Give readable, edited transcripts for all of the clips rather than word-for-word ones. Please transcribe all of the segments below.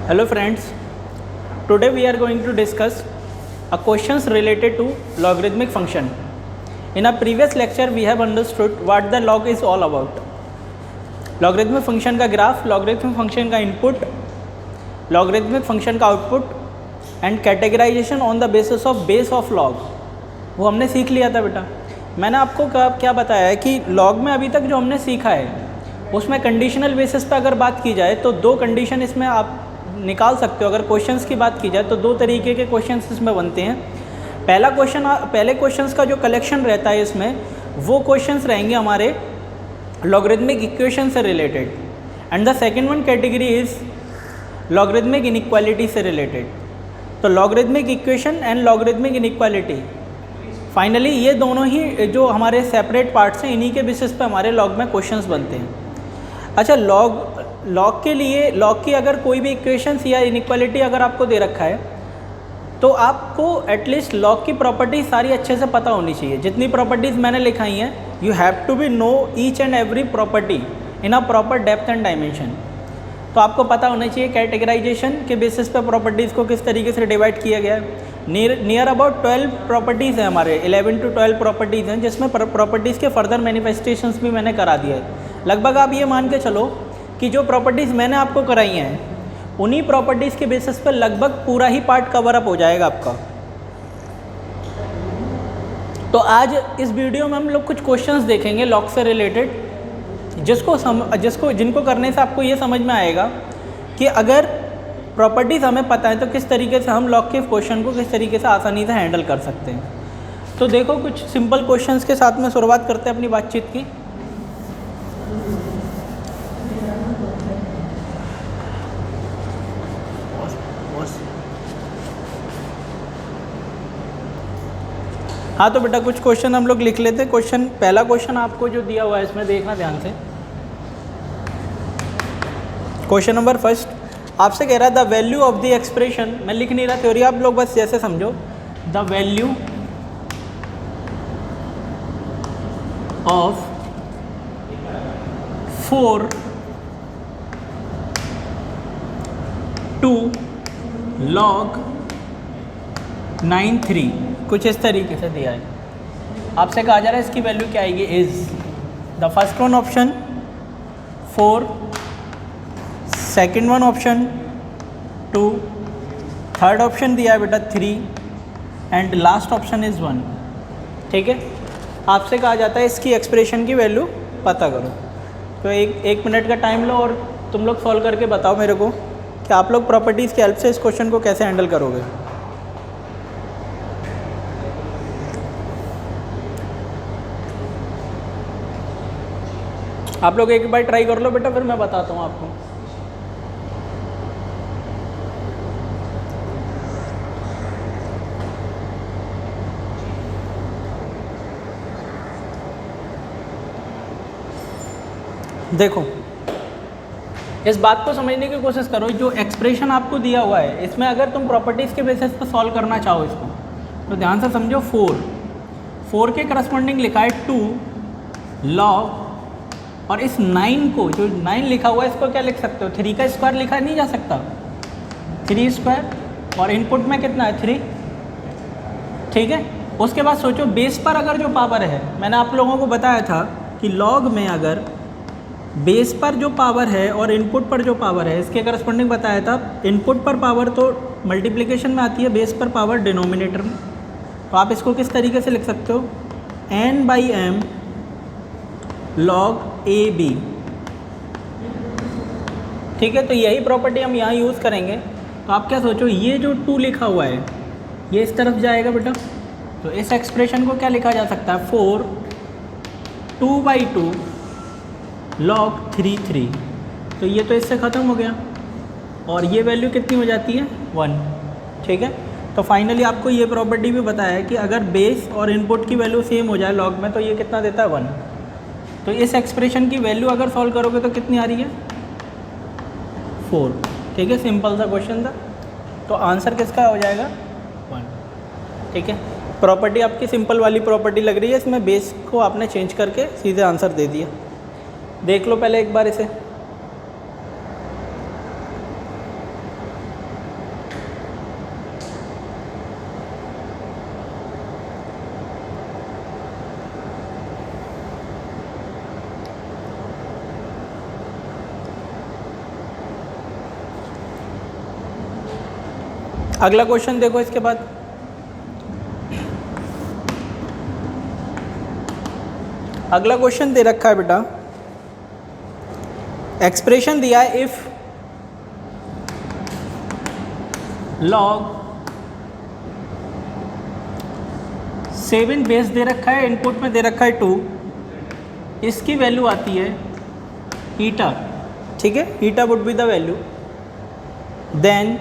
Hello friends, today we are going to discuss a questions related to logarithmic function. In our previous lecture we have understood what the log is all about. Logarithmic function का graph, logarithmic function का input, logarithmic function का output and categorization on the basis of base of log, वो हमने सीख लिया था बेटा। मैंने आपको क्या बताया है कि लॉग में अभी तक जो हमने सीखा है उसमें कंडीशनल बेसिस पे अगर बात की जाए तो दो कंडीशन इसमें आप निकाल सकते हो। अगर क्वेश्चंस की बात की जाए तो दो तरीके के क्वेश्चंस इसमें बनते हैं। पहले क्वेश्चंस का जो कलेक्शन रहता है इसमें वो क्वेश्चंस रहेंगे हमारे लॉगरिथमिक इक्वेशन से related, and the second one category is logarithmic inequality से रिलेटेड। तो logarithmic equation and logarithmic inequality, finally ये दोनों ही जो हमारे सेपरेट पार्ट्स हैं, इन्हीं के बेसिस पे हमारे लॉग में क्वेश्चंस बनते हैं। अच्छा, लॉग के लिए लॉग की अगर कोई भी इक्वेशंस या इनइक्वालिटी अगर आपको दे रखा है तो आपको एटलीस्ट लॉग की प्रॉपर्टीज सारी अच्छे से पता होनी चाहिए। जितनी प्रॉपर्टीज़ मैंने लिखाई हैं, you have to be know each and every property in a proper depth and dimension. तो आपको पता होना चाहिए कैटेगराइजेशन के बेसिस पे प्रॉपर्टीज़ को किस तरीके से डिवाइड किया गया है। नियर अबाउट 12 प्रॉपर्टीज़ हैं हमारे, 11 to 12 प्रॉपर्टीज़ हैं, जिसमें प्रॉपर्टीज़ के फर्दर मैनिफेस्टेशंस भी मैंने करा दिया है। लगभग आप ये मान के चलो कि जो प्रॉपर्टीज़ मैंने आपको कराई हैं उन्हीं प्रॉपर्टीज़ के बेसिस पर लगभग पूरा ही पार्ट कवर अप हो जाएगा आपका। तो आज इस वीडियो में हम लोग कुछ क्वेश्चंस देखेंगे लॉग से रिलेटेड, जिनको करने से आपको ये समझ में आएगा कि अगर प्रॉपर्टीज़ हमें पता है तो किस तरीके से हम लॉग के क्वेश्चन को किस तरीके से आसानी से हैंडल कर सकते हैं। तो देखो, कुछ सिंपल क्वेश्चंस के साथ में शुरुआत करते हैं अपनी बातचीत की। हाँ तो बेटा कुछ क्वेश्चन हम लोग लिख लेते हैं। पहला क्वेश्चन आपको जो दिया हुआ है इसमें देखना ध्यान से। क्वेश्चन नंबर फर्स्ट आपसे कह रहा है the value of the expression, मैं लिख नहीं रहा थ्योरी, आप लोग बस जैसे समझो, the value of 4 to log 9(3), कुछ इस तरीके से दिया है। आपसे कहा जा रहा है इसकी वैल्यू क्या आएगी, is the first one option 4, second one option 2, third option दिया है बेटा 3 एंड लास्ट ऑप्शन इज़ 1। ठीक है, आपसे कहा जाता है इसकी एक्सप्रेशन की वैल्यू पता करो। तो एक मिनट का टाइम लो और तुम लोग सॉल्व करके बताओ मेरे को कि आप लोग प्रॉपर्टीज़ की हेल्प से इस क्वेश्चन को कैसे हैंडल करोगे। आप लोग एक बार ट्राई कर लो बेटा, फिर मैं बताता हूँ आपको। देखो, इस बात को समझने की कोशिश करो, जो एक्सप्रेशन आपको दिया हुआ है इसमें अगर तुम प्रॉपर्टीज़ के बेसिस पर सॉल्व करना चाहो इसको तो ध्यान से समझो। 4 के करस्पॉन्डिंग लिखा है 2 लॉग, और इस 9 को, जो 9 लिखा हुआ है इसको क्या लिख सकते हो, 3 का स्क्वायर लिखा नहीं जा सकता, 3 स्क्वायर, और इनपुट में कितना है 3। ठीक है, उसके बाद सोचो बेस पर अगर जो पावर है, मैंने आप लोगों को बताया था कि लॉग में अगर बेस पर जो पावर है और इनपुट पर जो पावर है, इसके करस्पॉन्डिंग बताया था, इनपुट पर पावर तो मल्टीप्लिकेशन में आती है, बेस पर पावर डिनोमिनेटर में। तो आप इसको किस तरीके से लिख सकते हो, n/m log AB। ठीक है, तो यही प्रॉपर्टी हम यहाँ यूज़ करेंगे। तो आप क्या सोचो, ये जो 2 लिखा हुआ है ये इस तरफ जाएगा बेटा, तो इस एक्सप्रेशन को क्या लिखा जा सकता है, 4 2/2 log 3 तो ये तो इससे ख़त्म हो गया, और ये वैल्यू कितनी हो जाती है 1। ठीक है, तो फाइनली आपको ये प्रॉपर्टी भी बताया है कि अगर बेस और इनपुट की वैल्यू सेम हो जाए लॉग में तो ये कितना देता है 1। तो इस एक्सप्रेशन की वैल्यू अगर सॉल्व करोगे तो कितनी आ रही है, 4। ठीक है, सिंपल सा क्वेश्चन था, तो आंसर किसका हो जाएगा 1। ठीक है, प्रॉपर्टी आपकी सिंपल वाली प्रॉपर्टी लग रही है, इसमें बेस को आपने चेंज करके सीधे आंसर दे दिया। देख लो पहले एक बार इसे। अगला क्वेश्चन देखो इसके बाद, अगला क्वेश्चन दे रखा है बेटा, एक्सप्रेशन दिया है इफ लॉग 7 बेस दे रखा है, इनपुट में दे रखा है 2, इसकी वैल्यू आती है ईटा, ठीक है, eta would be the value, then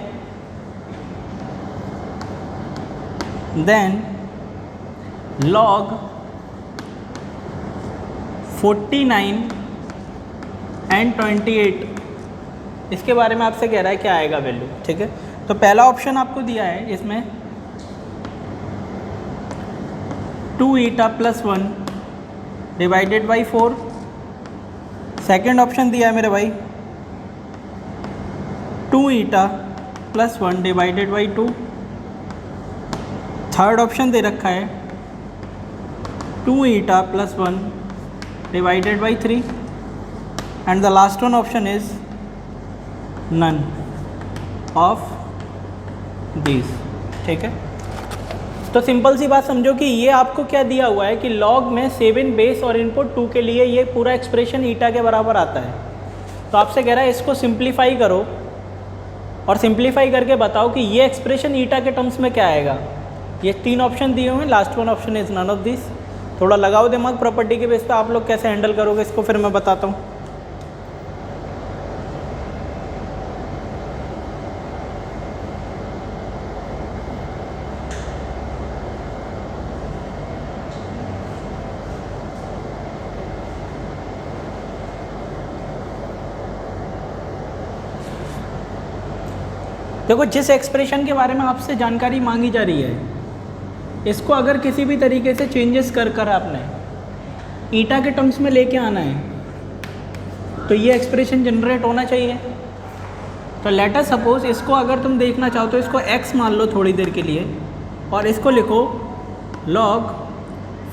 log 49 and 28, इसके बारे में आपसे कह रहा है क्या आएगा वैल्यू, ठीक है। तो पहला ऑप्शन आपको दिया है इसमें 2 eta plus 1 divided by 4, second option दिया है मेरे भाई 2 eta plus 1 divided by 2, third option दे रखा है 2 eta plus 1 divided by 3 and the last one option is none of this, ठीक है। तो सिंपल सी बात समझो कि ये आपको क्या दिया हुआ है कि लॉग में 7 बेस और इनपुट 2 के लिए ये पूरा एक्सप्रेशन ईटा के बराबर आता है। तो आपसे कह रहा है इसको सिंप्लीफाई करो और सिंप्लीफाई करके बताओ कि ये एक्सप्रेशन ईटा के टर्म्स में क्या आएगा। ये 3 ऑप्शन दिए हुए हैं, last one option is none of this. थोड़ा लगाओ दिमाग, प्रॉपर्टी के बेस पे आप लोग कैसे हैंडल करोगे इसको फिर मैं बताता हूँ। देखो, जिस एक्सप्रेशन के बारे में आपसे जानकारी मांगी जा रही है, इसको अगर किसी भी तरीके से चेंजेस कर आपने ईटा के टर्म्स में लेके आना है तो ये एक्सप्रेशन जनरेट होना चाहिए। तो लेट अस सपोज इसको अगर तुम देखना चाहो तो इसको x मान लो थोड़ी देर के लिए और इसको लिखो log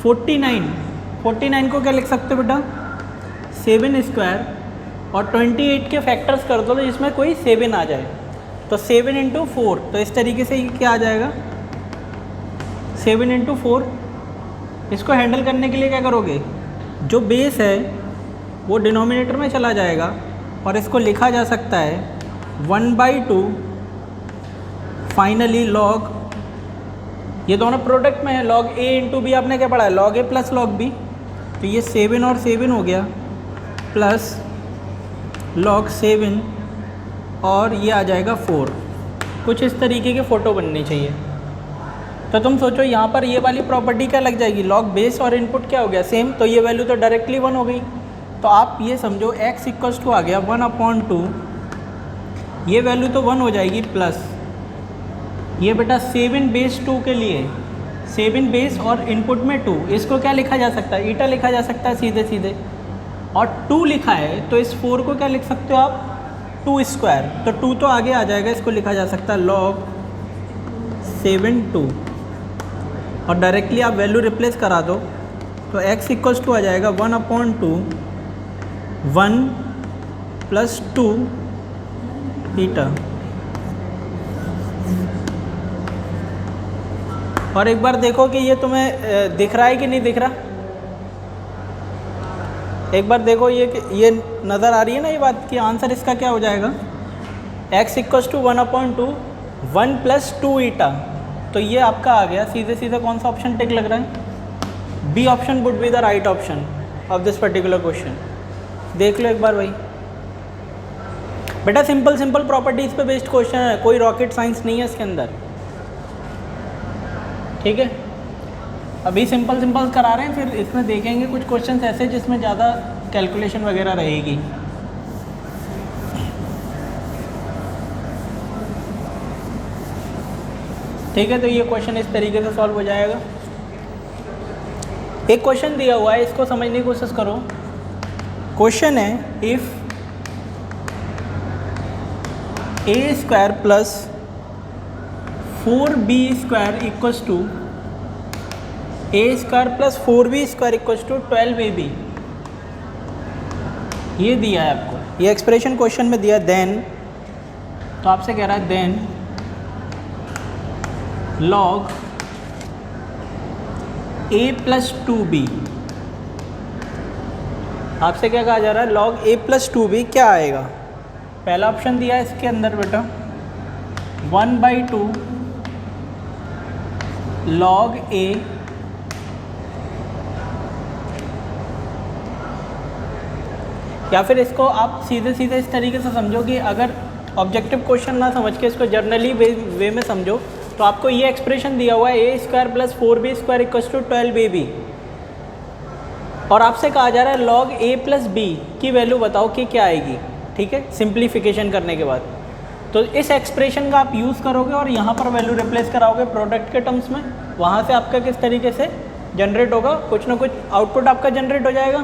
49 को क्या लिख सकते हो बेटा, 7 स्क्वायर और 28 के फैक्टर्स कर दो तो जिसमें कोई 7 आ जाए। तो 7 इंटू 4, तो इस तरीके से क्या आ जाएगा 7 इंटू 4। इसको हैंडल करने के लिए क्या करोगे, जो बेस है वो डिनोमिनेटर में चला जाएगा और इसको लिखा जा सकता है 1/2 फाइनली लॉग, ये दोनों प्रोडक्ट में है, लॉग a इंटू बी आपने क्या पढ़ा है, log a plus log b। तो ये 7 और 7 हो गया प्लस लॉग 7 और ये आ जाएगा 4। कुछ इस तरीके की फ़ोटो बननी चाहिए। तो तुम सोचो यहाँ पर ये वाली प्रॉपर्टी क्या लग जाएगी, लॉग बेस और इनपुट क्या हो गया सेम, तो ये वैल्यू तो डायरेक्टली 1 हो गई। तो आप ये समझो x इक्वल्स टू आ गया 1/2, ये वैल्यू तो 1 हो जाएगी प्लस ये बेटा 7 बेस 2 के लिए 7 बेस और इनपुट में 2, इसको क्या लिखा जा सकता है, ईटा लिखा जा सकता है सीधे सीधे, और 2 लिखा है तो इस 4 को क्या लिख सकते हो आप 2 स्क्वायर, तो 2 तो आगे आ जाएगा, इसको लिखा जा सकता है log 7/2 और डायरेक्टली आप वैल्यू रिप्लेस करा दो तो x इक्वल्स टू आ जाएगा 1/2 1 प्लस 2 ईटा। और एक बार देखो कि ये तुम्हें दिख रहा है कि नहीं दिख रहा, एक बार देखो ये नज़र आ रही है ना ये बात कि आंसर इसका क्या हो जाएगा, x इक्वल्स टू 1/2 1 प्लस 2 ईटा। तो ये आपका आ गया सीधे सीधे, कौन सा ऑप्शन टिक लग रहा है, B option would be the right option of this particular question. देख लो एक बार भाई, बेटा सिंपल प्रॉपर्टीज पे बेस्ड क्वेश्चन है, कोई रॉकेट साइंस नहीं है इसके अंदर, ठीक है। अभी सिंपल करा रहे हैं, फिर इसमें देखेंगे कुछ क्वेश्चंस ऐसे जिसमें ज़्यादा कैलकुलेशन वगैरह रहेगी। ठीक है, तो ये क्वेश्चन इस तरीके से सॉल्व हो जाएगा। एक क्वेश्चन दिया हुआ है, इसको समझने की कोशिश करो। क्वेश्चन है if a² plus 4b² equals to a² plus 4b² equals to 12ab, ये दिया है आपको, ये एक्सप्रेशन क्वेश्चन में दिया। देन तो आपसे कह रहा है then log a plus 2b, आपसे क्या कहा जा रहा है, log a प्लस 2b क्या आएगा। पहला ऑप्शन दिया है इसके अंदर बेटा 1/2 log a या फिर इसको आप सीधे सीधे इस तरीके से समझो कि अगर ऑब्जेक्टिव क्वेश्चन ना समझ के इसको जर्नली वे में समझो तो आपको ये एक्सप्रेशन दिया हुआ है a² + 4b² = 12ab और आपसे कहा जा रहा है log a + b की वैल्यू बताओ कि क्या आएगी। ठीक है, सिंप्लीफिकेशन करने के बाद तो इस एक्सप्रेशन का आप यूज़ करोगे और यहाँ पर वैल्यू रिप्लेस कराओगे प्रोडक्ट के टर्म्स में, वहाँ से आपका किस तरीके से जनरेट होगा, कुछ ना कुछ आउटपुट आपका जनरेट हो जाएगा।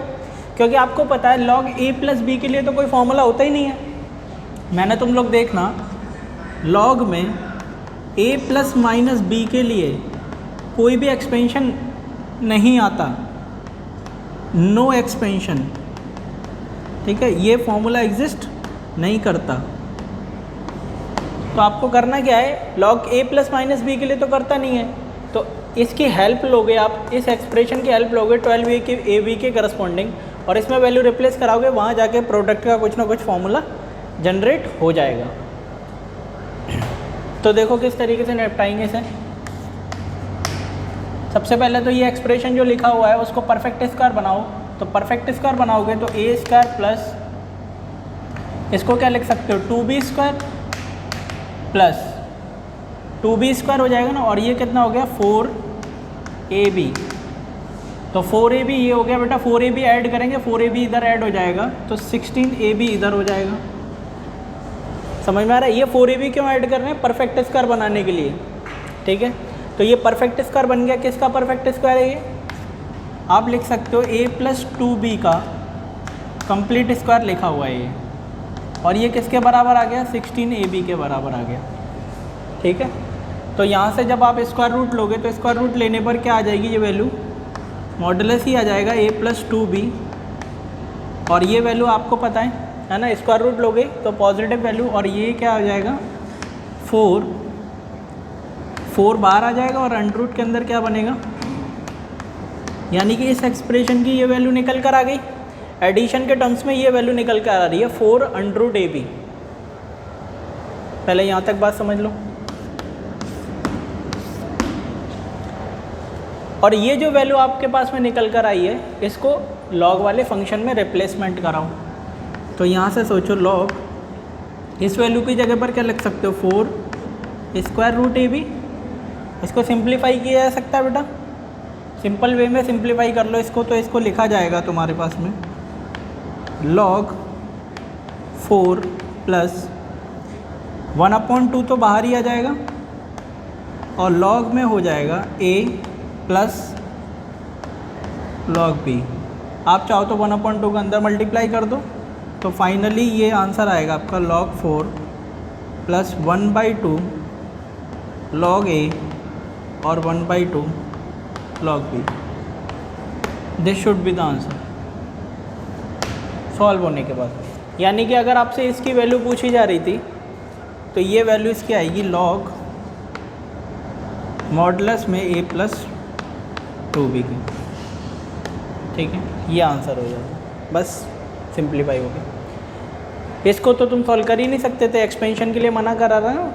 क्योंकि आपको पता है log a + b के लिए तो कोई फॉर्मूला होता ही नहीं है। मैंने तुम लोग देखना log में a ± b के लिए कोई भी एक्सपेंशन नहीं आता, नो एक्सपेंशन। ठीक है, ये फॉर्मूला एग्जिस्ट नहीं करता। तो आपको करना क्या है, log a ± b के लिए तो करता नहीं है, तो इसकी हेल्प लोगे आप, इस एक्सप्रेशन की हेल्प लोगे 12ab के करस्पॉन्डिंग और इसमें वैल्यू रिप्लेस कराओगे, वहाँ जाके प्रोडक्ट का कुछ ना कुछ फॉर्मूला जनरेट हो जाएगा। तो देखो किस तरीके से निपटाएंगे इसे। सबसे पहले तो ये एक्सप्रेशन जो लिखा हुआ है उसको परफेक्ट स्क्वायर बनाओ। तो परफेक्ट स्क्वायर बनाओगे तो a² प्लस इसको क्या लिख सकते हो 2b² प्लस 2b² हो जाएगा ना, और ये कितना हो गया 4ab। तो 4ab ये हो गया बेटा, 4ab ऐड करेंगे, 4ab इधर ऐड हो जाएगा तो 16ab इधर हो जाएगा। समझ में आ रहा है, ये 4ab क्यों ऐड कर रहे हैं, परफेक्ट स्क्वायर बनाने के लिए। ठीक है, तो ये परफेक्ट स्क्वायर बन गया। किसका परफेक्ट स्क्वायर है ये, आप लिख सकते हो a + 2b का कंप्लीट स्क्वायर लिखा हुआ है ये, और ये किसके बराबर आ गया 16ab के बराबर आ गया। ठीक है, तो यहाँ से जब आप स्क्वायर रूट लोगे तो स्क्वायर रूट लेने पर क्या आ जाएगी, ये वैल्यू मॉडुलस ही आ जाएगा a + 2b, और ये वैल्यू आपको पता है ना, स्क्वायर रूट लोगे तो पॉजिटिव वैल्यू, और ये क्या आ जाएगा 4 बाहर आ जाएगा और अंडर रूट के अंदर क्या बनेगा, यानी कि इस एक्सप्रेशन की ये वैल्यू निकल कर आ गई। एडिशन के टर्म्स में ये वैल्यू निकल कर आ रही है 4√ab। पहले यहाँ तक बात समझ लो। और ये जो वैल्यू आपके पास में निकल कर आई है इसको लॉग वाले फंक्शन में रिप्लेसमेंट कराओ। तो यहाँ से सोचो लॉग, इस वैल्यू की जगह पर क्या लिख सकते हो 4√ab। इसको सिंप्लीफाई किया जा सकता है बेटा, सिंपल वे में सिंप्लीफाई कर लो इसको, तो इसको लिखा जाएगा तुम्हारे पास में log 4 + 1/2 तो बाहर ही आ जाएगा, और log में हो जाएगा a + log b। आप चाहो तो 1/2 के अंदर मल्टीप्लाई कर दो, तो फाइनली ये आंसर आएगा आपका log 4 + 1/2 log a और 1/2 log b। This should be the answer solve होने के बाद। यानी कि अगर आपसे इसकी वैल्यू पूछी जा रही थी तो ये वैल्यू इसकी आएगी log मॉडुलस में a + 2b की। ठीक है, ये आंसर हो जाएगा, बस सिंप्लीफाई हो गया। इसको तो तुम सॉल्व कर ही नहीं सकते थे, एक्सपेंशन के लिए मना करा रहा ना।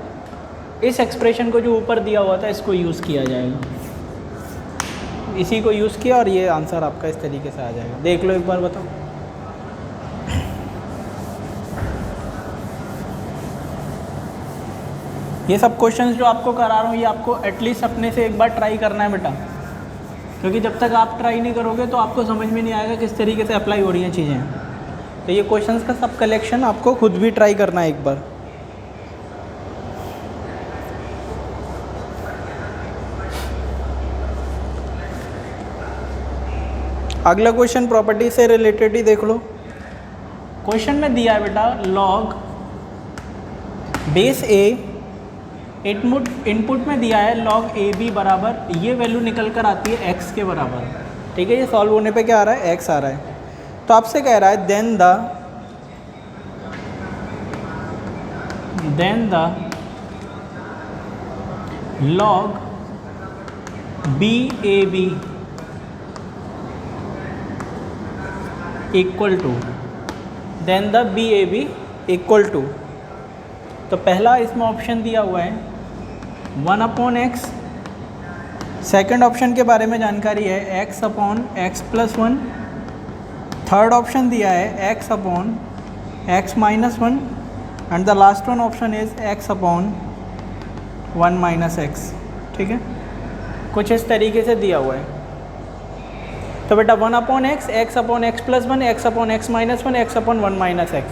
इस एक्सप्रेशन को जो ऊपर दिया हुआ था इसको यूज़ किया जाएगा, इसी को यूज़ किया और ये आंसर आपका इस तरीके से आ जाएगा। देख लो एक बार, बताओ। ये सब क्वेश्चंस जो आपको करा रहा हूँ ये आपको एटलीस्ट अपने से एक बार ट्राई करना है बेटा, क्योंकि जब तक आप ट्राई नहीं करोगे तो आपको समझ में नहीं आएगा किस तरीके से अप्लाई हो रही हैं चीज़ें। तो ये क्वेश्चंस का सब कलेक्शन आपको खुद भी ट्राई करना है एक बार। अगला क्वेश्चन प्रॉपर्टी से रिलेटेड ही देख लो। क्वेश्चन में दिया है बेटा log बेस a, इनपुट में दिया है log ab बराबर, ये वैल्यू निकल कर आती है x के बराबर। ठीक है, ये सॉल्व होने पे क्या आ रहा है x आ रहा है। तो आपसे कह रहा है then the log BAB equal to, then the BAB equal to, तो पहला इसमें ऑप्शन दिया हुआ है 1/x, सेकंड ऑप्शन के बारे में जानकारी है x/x+1, थर्ड ऑप्शन दिया है x/x-1 and the last one option is x/1 - x। ठीक है, कुछ इस तरीके से दिया हुआ है। तो बेटा 1/x, x/x+1, x/x-1, x/1 - x।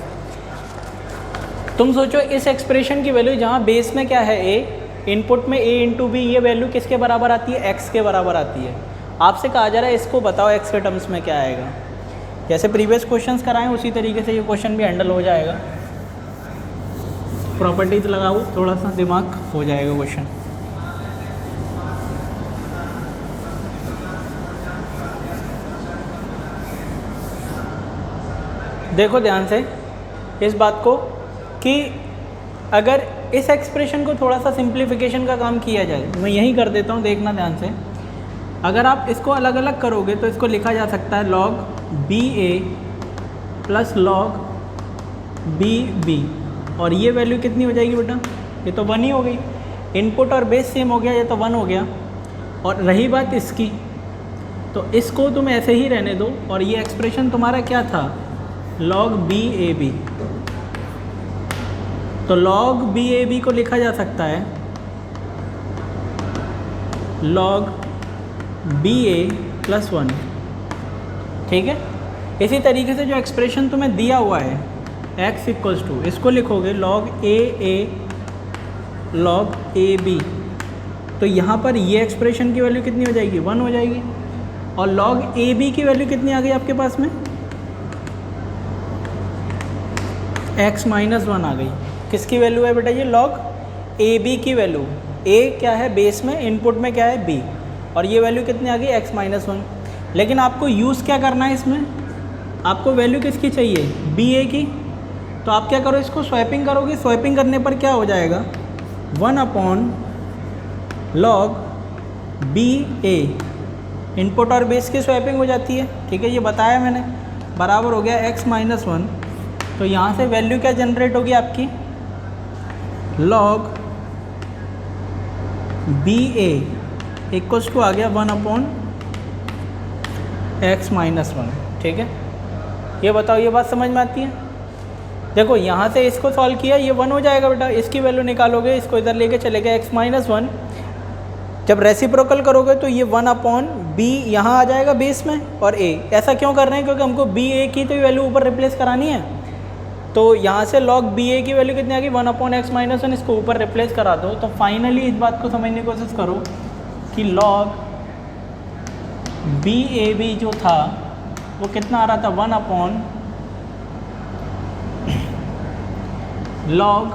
तुम सोचो इस एक्सप्रेशन की वैल्यू जहाँ बेस में क्या है a, इनपुट में a इंटू बी, ये वैल्यू किसके बराबर आती है? x के बराबर आती है। आपसे कहा जा रहा है इसको बताओ x के टर्म्स में क्या आएगा। जैसे प्रीवियस क्वेश्चंस कराएं उसी तरीके से ये क्वेश्चन भी हैंडल हो जाएगा। प्रॉपर्टीज लगाओ, थोड़ा सा दिमाग हो जाएगा क्वेश्चन। देखो ध्यान से इस बात को कि अगर इस एक्सप्रेशन को थोड़ा सा सिंप्लीफिकेशन का काम किया जाए, मैं यही कर देता हूँ, देखना ध्यान से। अगर आप इसको अलग अलग करोगे तो इसको लिखा जा सकता है log BA plus log BB, और ये वैल्यू कितनी हो जाएगी बेटा? ये तो 1 ही हो गई। इनपुट और बेस सेम हो गया, ये तो 1 हो गया। और रही बात इसकी, तो इसको तुम ऐसे ही रहने दो, और ये एक्सप्रेशन तुम्हारा क्या था? log BAB। तो log BAB को लिखा जा सकता है log BA प्लस 1। ठीक है, इसी तरीके से जो एक्सप्रेशन तुम्हें दिया हुआ है x इक्वल्स टू, इसको लिखोगे log AA log AB, तो यहाँ पर ये एक्सप्रेशन की वैल्यू कितनी हो जाएगी? 1 हो जाएगी। और log AB की वैल्यू कितनी आ गई आपके पास में? x-1 आ गई। किसकी वैल्यू है बेटा? ये log AB की वैल्यू। a क्या है बेस में, इनपुट में क्या है b, और ये वैल्यू कितनी आ गई? x-1। लेकिन आपको यूज़ क्या करना है इसमें? आपको वैल्यू किसकी चाहिए? BA की। तो आप क्या करो, इसको स्वैपिंग करोगे। स्वैपिंग करने पर क्या हो जाएगा? 1/log BA, इनपुट और बेस की स्वैपिंग हो जाती है। ठीक है, ये बताया मैंने, बराबर हो गया x-1। तो यहाँ से वैल्यू क्या जनरेट होगी आपकी? log BA इक्वल्स टू आ गया 1/x-1। ठीक है, ये बताओ, ये बात समझ में आती है? देखो यहाँ से इसको सॉल्व किया, ये 1 हो जाएगा बेटा। इसकी वैल्यू निकालोगे, इसको इधर लेके चलेगा x-1। जब रेसिप्रोकल करोगे तो ये 1/b यहाँ आ जाएगा बेस में, और a। ऐसा क्यों कर रहे हैं? क्योंकि हमको BA की तो वैल्यू ऊपर रिप्लेस करानी है। तो यहाँ से log BA की वैल्यू कितनी आ गई? 1/x-1। इसको ऊपर रिप्लेस करा दो। तो फाइनली इस बात को समझने की कोशिश करो कि log BAB जो था वो कितना आ रहा था? 1/log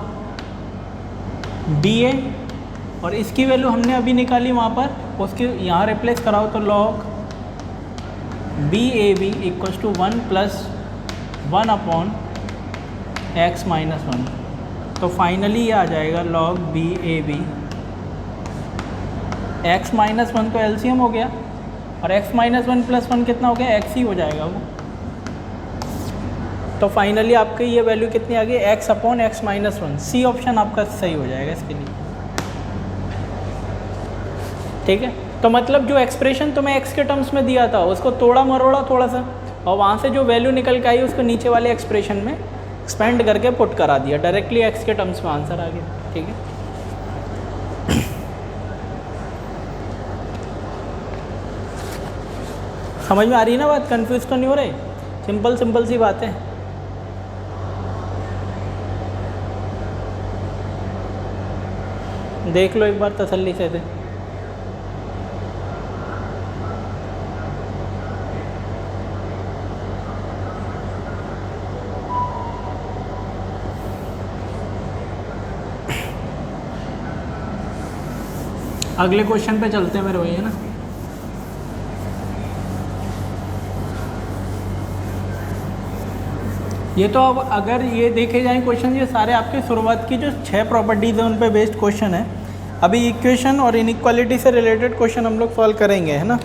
BA, और इसकी वैल्यू हमने अभी निकाली वहाँ पर, उसकी यहाँ रिप्लेस कराओ तो log BAB equals to 1 + 1/x-1। तो फाइनली ये आ जाएगा log BAB। x-1 तो LCM हो गया, और x-1 + 1 कितना हो गया? x ही हो जाएगा वो। तो फाइनली आपकी ये वैल्यू कितनी आ गई? x/x-1। सी ऑप्शन आपका सही हो जाएगा इसके लिए। ठीक है, तो मतलब जो एक्सप्रेशन तुम्हें x के टर्म्स में दिया था उसको तोड़ा मरोड़ा थोड़ा सा, और वहाँ से जो वैल्यू निकल के आई उसको नीचे वाले एक्सप्रेशन में एक्सपेंड करके पुट करा दिया, डायरेक्टली x के टर्म्स में आंसर आ गया। ठीक है, समझ में आ रही है ना बात? कंफ्यूज तो नहीं हो रहे? सिंपल सी बात है। देख लो एक बार तसल्ली से दे। अगले क्वेश्चन पे चलते हैं मेरे भैया ना। ये तो अब अगर ये देखे जाएँ क्वेश्चन, ये सारे आपके शुरुआत की जो 6 प्रॉपर्टीज़ हैं उन पे बेस्ड क्वेश्चन है। अभी इक्वेशन और इनइक्वालिटी से रिलेटेड क्वेश्चन हम लोग सॉल्व करेंगे, है ना।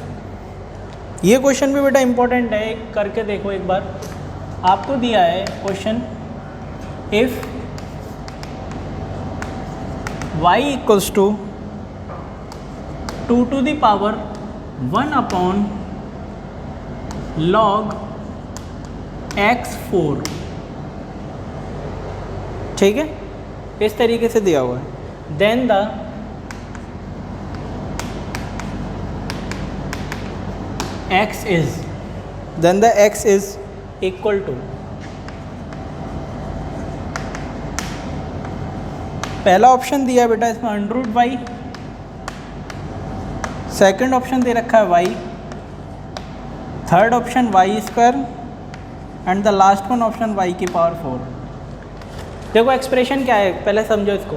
ये क्वेश्चन भी बेटा इंपॉर्टेंट है, करके देखो एक बार। आपको दिया है question, if y equals to 2 to the power 1 upon log x4, ठीक है, इस तरीके से दिया हुआ है। Then the x is equal to, पहला ऑप्शन दिया बेटा इसमें √y, सेकंड ऑप्शन दे रखा है y, third option y² and the last one option y की पावर 4। देखो एक्सप्रेशन क्या है, पहले समझो इसको।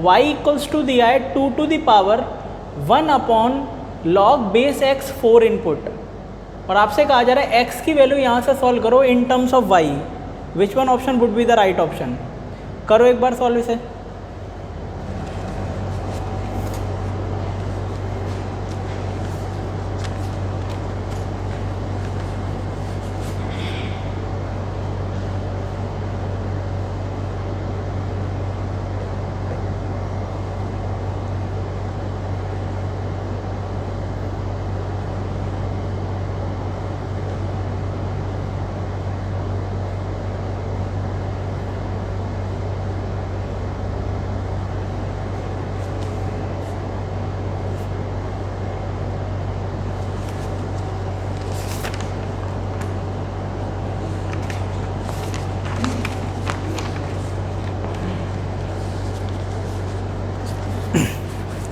y इक्वल्स टू दिया है 2 to the power 1 upon log base x 4 input, और आपसे कहा जा रहा है x की वैल्यू यहाँ से सॉल्व करो in terms of y, which one option would be the right option. करो एक बार सॉल्व इसे।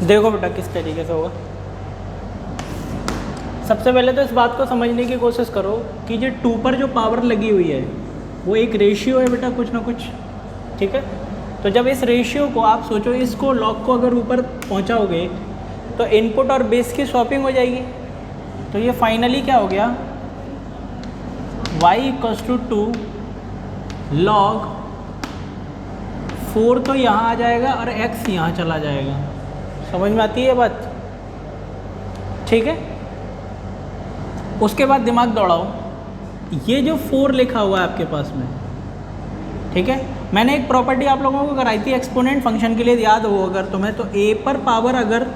देखो बेटा किस तरीके से होगा। सबसे पहले तो इस बात को समझने की कोशिश करो कि जो 2 पर जो पावर लगी हुई है वो एक रेशियो है बेटा, कुछ ना कुछ, ठीक है। तो जब इस रेशियो को आप सोचो, इसको लॉग को अगर ऊपर पहुंचाओगे तो इनपुट और बेस की स्वैपिंग हो जाएगी। तो ये फाइनली क्या हो गया, y इक्वल्स टू 2 log 4 तो यहाँ आ जाएगा और x यहाँ चला जाएगा। समझ में आती है बात, ठीक है। उसके बाद दिमाग दौड़ाओ, ये जो 4 लिखा हुआ है आपके पास में, ठीक है, मैंने एक प्रॉपर्टी आप लोगों को कराई थी एक्सपोनेंट फंक्शन के लिए, याद हो अगर तुम्हें, तो a पर पावर अगर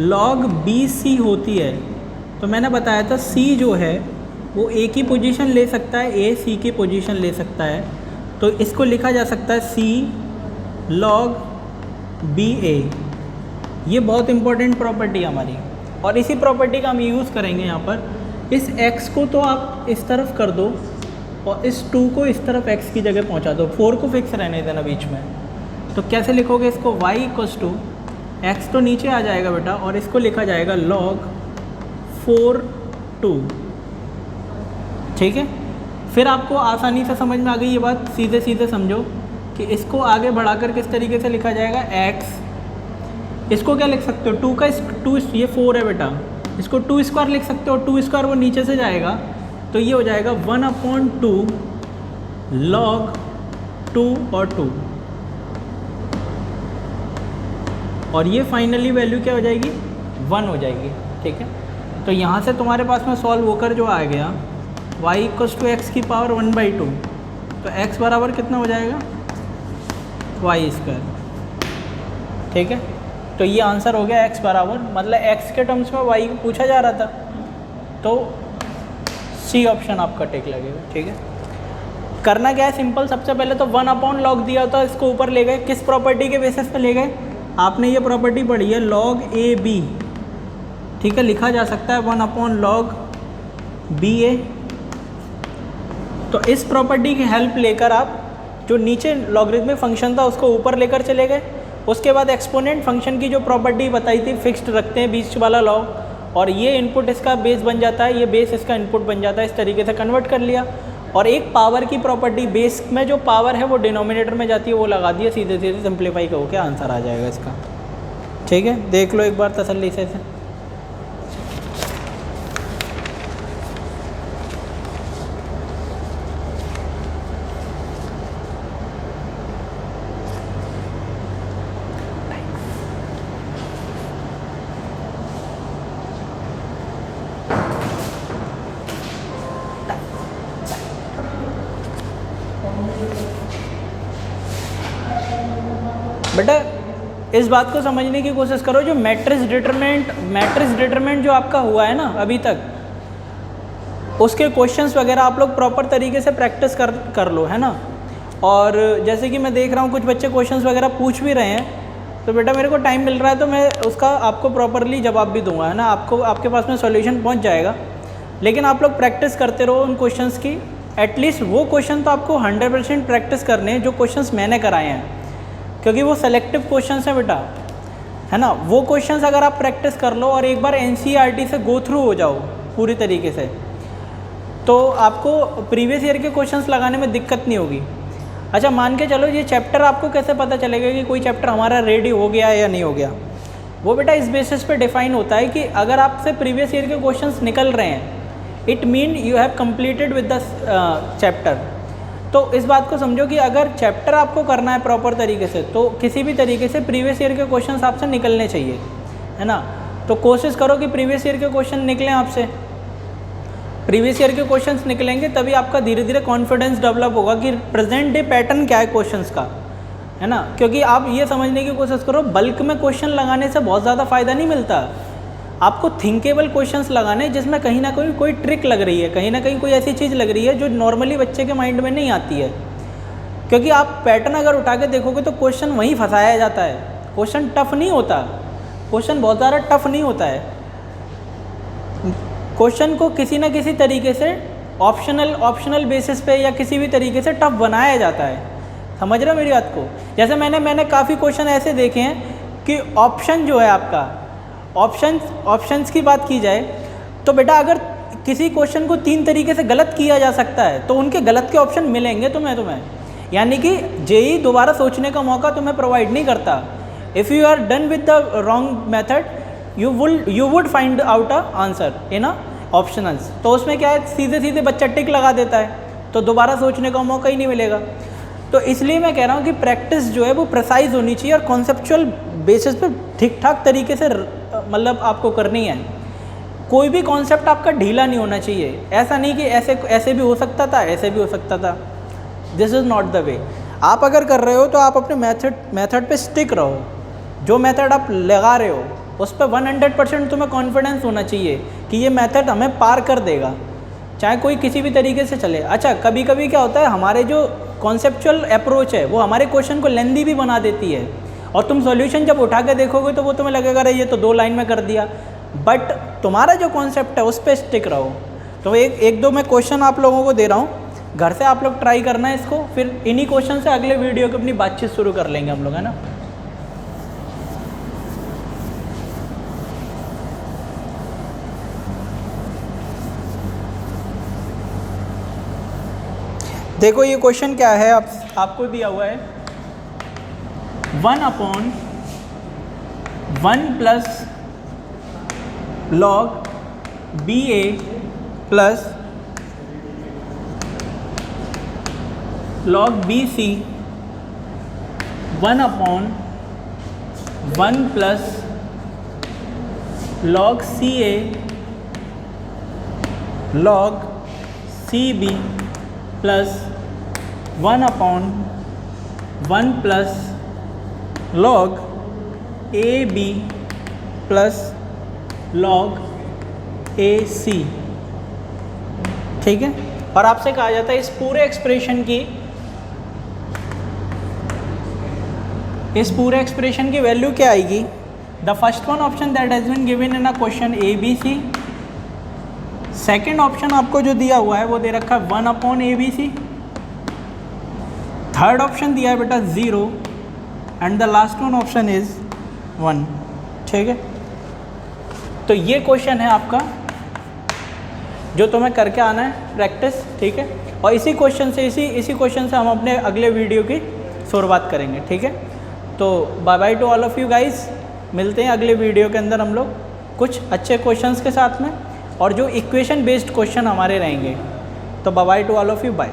log bc होती है तो मैंने बताया था c जो है वो a की पोजीशन ले सकता है, a c की पोजीशन ले सकता है। तो इसको लिखा जा सकता है c log ba। ये बहुत इंपॉर्टेंट प्रॉपर्टी है हमारी, और इसी प्रॉपर्टी का हम यूज़ करेंगे यहाँ पर। इस x को तो आप इस तरफ कर दो और इस 2 को इस तरफ x की जगह पहुँचा दो, 4 को फिक्स रहने देना बीच में। तो कैसे लिखोगे इसको, y इक्वल्स टू x तो नीचे आ जाएगा बेटा, और इसको लिखा जाएगा log 4 2, ठीक है। फिर आपको आसानी से समझ में आ गई ये बात, सीधे सीधे समझो कि इसको आगे बढ़ाकर किस तरीके से लिखा जाएगा, x, इसको क्या लिख सकते हो, 2 का 2, ये 4 है बेटा, इसको 2² लिख सकते हो, 2² वो नीचे से जाएगा तो ये हो जाएगा 1/2 log 2 और 2, और ये फाइनली वैल्यू क्या हो जाएगी, 1 हो जाएगी, ठीक है। तो यहाँ से तुम्हारे पास में सॉल्व होकर जो आ गया y इक्वल्स टू x की पावर 1/2, तो x बराबर कितना हो जाएगा, y², ठीक है। तो ये आंसर हो गया x बराबर, मतलब x के टर्म्स में y पूछा जा रहा था, तो C ऑप्शन आपका टिक लगेगा, ठीक है। करना क्या है, सिंपल, सबसे पहले तो 1/log दिया था, इसको ऊपर ले गए, किस प्रॉपर्टी के बेसिस पे ले गए, आपने ये प्रॉपर्टी पढ़ी है log AB, ठीक है, लिखा जा सकता है 1/log BA। तो इस प्रॉपर्टी की हेल्प लेकर आप जो नीचे लॉगरिथमिक फंक्शन था उसको ऊपर लेकर चले गए। उसके बाद एक्सपोनेंट फंक्शन की जो प्रॉपर्टी बताई थी, फिक्स्ड रखते हैं बीच वाला लॉग, और ये इनपुट इसका बेस बन जाता है, ये बेस इसका इनपुट बन जाता है, इस तरीके से कन्वर्ट कर लिया। और एक पावर की प्रॉपर्टी, बेस में जो पावर है वो डिनोमिनेटर में जाती है, वो लगा दिया, सीधे सीधे सिंप्लीफाई करो के आंसर आ जाएगा इसका, ठीक है। देख लो एक बार तसल्ली से इसे। बेटा इस बात को समझने की कोशिश करो, जो मैट्रिक्स डिटरमिनेंट जो आपका हुआ है ना अभी तक, उसके क्वेश्चंस वगैरह आप लोग प्रॉपर तरीके से प्रैक्टिस कर लो, है ना। और जैसे कि मैं देख रहा हूँ कुछ बच्चे क्वेश्चंस वगैरह पूछ भी रहे हैं, तो बेटा मेरे को टाइम मिल रहा है तो मैं उसका आपको प्रॉपरली जवाब भी दूंगा, है ना। आपके पास में सॉल्यूशन पहुँच जाएगा, लेकिन आप लोग प्रैक्टिस करते रहो उन क्वेश्चंस की। एटलीस्ट वो क्वेश्चन तो आपको 100% प्रैक्टिस करने हैं जो क्वेश्चंस मैंने कराए हैं, क्योंकि वो सेलेक्टिव क्वेश्चंस हैं बेटा, है ना। वो क्वेश्चंस अगर आप प्रैक्टिस कर लो और एक बार NCERT से गो थ्रू हो जाओ पूरी तरीके से, तो आपको प्रीवियस ईयर के क्वेश्चंस लगाने में दिक्कत नहीं होगी। अच्छा मान के चलो ये चैप्टर आपको कैसे पता चलेगा कि कोई चैप्टर हमारा रेडी हो गया है या नहीं हो गया? वो बेटा इस बेसिस पे डिफाइन होता है कि अगर आपसे प्रीवियस ईयर के क्वेश्चंस निकल रहे हैं, it mean you have completed with the chapter. तो इस बात को समझो कि अगर चैप्टर आपको करना है प्रॉपर तरीके से, तो किसी भी तरीके से प्रीवियस ईयर के क्वेश्चंस आपसे निकलने चाहिए, है ना। तो कोशिश करो कि प्रीवियस ईयर के क्वेश्चन निकलें आपसे। प्रीवियस ईयर के क्वेश्चंस निकलेंगे तभी आपका धीरे धीरे कॉन्फिडेंस डेवलप होगा कि प्रेजेंट डे पैटर्न क्या है क्वेश्चंस का, है ना। क्योंकि आप ये समझने की कोशिश करो, बल्क में क्वेश्चन लगाने से बहुत ज़्यादा फ़ायदा नहीं मिलता। आपको थिंकेबल क्वेश्चंस लगाने जिसमें कहीं ना कहीं कोई ट्रिक लग रही है, कहीं ना कहीं कोई ऐसी चीज़ लग रही है जो नॉर्मली बच्चे के माइंड में नहीं आती है। क्योंकि आप पैटर्न अगर उठा के देखोगे तो क्वेश्चन वहीं फंसाया जाता है। क्वेश्चन टफ नहीं होता, क्वेश्चन बहुत ज़्यादा टफ नहीं होता है। क्वेश्चन को किसी ना किसी तरीके से ऑप्शनल बेसिस पे या किसी भी तरीके से टफ बनाया जाता है। समझ रहे हो मेरी बात को? जैसे मैंने काफ़ी क्वेश्चन ऐसे देखे हैं कि ऑप्शन जो है आपका, ऑप्शंस की बात की जाए तो बेटा अगर किसी क्वेश्चन को 3 तरीके से गलत किया जा सकता है तो उनके गलत के ऑप्शन मिलेंगे तुम्हें। यानी कि जेईई दोबारा सोचने का मौका तुम्हें प्रोवाइड नहीं करता। If you are done with the wrong method you would find out a answer in a optionals। तो उसमें क्या है, सीधे बच्चा टिक लगा देता है, तो दोबारा सोचने का मौका ही नहीं मिलेगा। तो इसलिए मैं कह रहा हूँ कि प्रैक्टिस जो है वो प्रिसाइज होनी चाहिए और कॉन्सेप्चुअल बेसिस पे ठीक ठाक तरीके से मतलब आपको करनी है। कोई भी कॉन्सेप्ट आपका ढीला नहीं होना चाहिए। ऐसा नहीं कि ऐसे भी हो सकता था, ऐसे भी हो सकता था। This is not the way. आप अगर कर रहे हो तो आप अपने मेथड पे स्टिक रहो। जो मेथड आप लगा रहे हो उस पर 100% तुम्हें कॉन्फिडेंस होना चाहिए कि ये मेथड हमें पार कर देगा, चाहे कोई किसी भी तरीके से चले। अच्छा कभी कभी क्या होता है, हमारे जो कॉन्सेप्चुअल अप्रोच है वो हमारे क्वेश्चन को लेंदी भी बना देती है, और तुम सॉल्यूशन जब उठा के देखोगे तो वो तुम्हें लगेगा अरे ये तो 2 लाइन में कर दिया। बट तुम्हारा जो कॉन्सेप्ट है उस पर स्टिक रहो। तो एक दो मैं क्वेश्चन आप लोगों को दे रहा हूँ, घर से आप लोग ट्राई करना है इसको, फिर इन्हीं क्वेश्चन से अगले वीडियो की अपनी बातचीत शुरू कर लेंगे हम लोग, है ना। देखो ये क्वेश्चन क्या है, आपको दिया हुआ है 1/1 plus log BA plus log BC 1/1 plus log CA log CB plus 1/1 plus log AB plus log AC। ठीक है। और आपसे कहा जाता है इस पूरे एक्सप्रेशन की वैल्यू क्या आएगी? The first one option that has been given in a question ABC। Second option आपको जो दिया हुआ है वो दे रखा है 1/ABC। थर्ड ऑप्शन दिया है बेटा 0 and the last one option is 1। ठीक है। तो ये क्वेश्चन है आपका जो तुम्हें करके आना है प्रैक्टिस। ठीक है। और इसी क्वेश्चन से हम अपने अगले वीडियो की शुरुआत करेंगे। ठीक है। तो bye bye to all of you guys. मिलते हैं अगले वीडियो के अंदर हम लोग कुछ अच्छे क्वेश्चंस के साथ में, और जो इक्वेशन बेस्ड क्वेश्चन हमारे रहेंगे। तो bye bye to all of you, bye.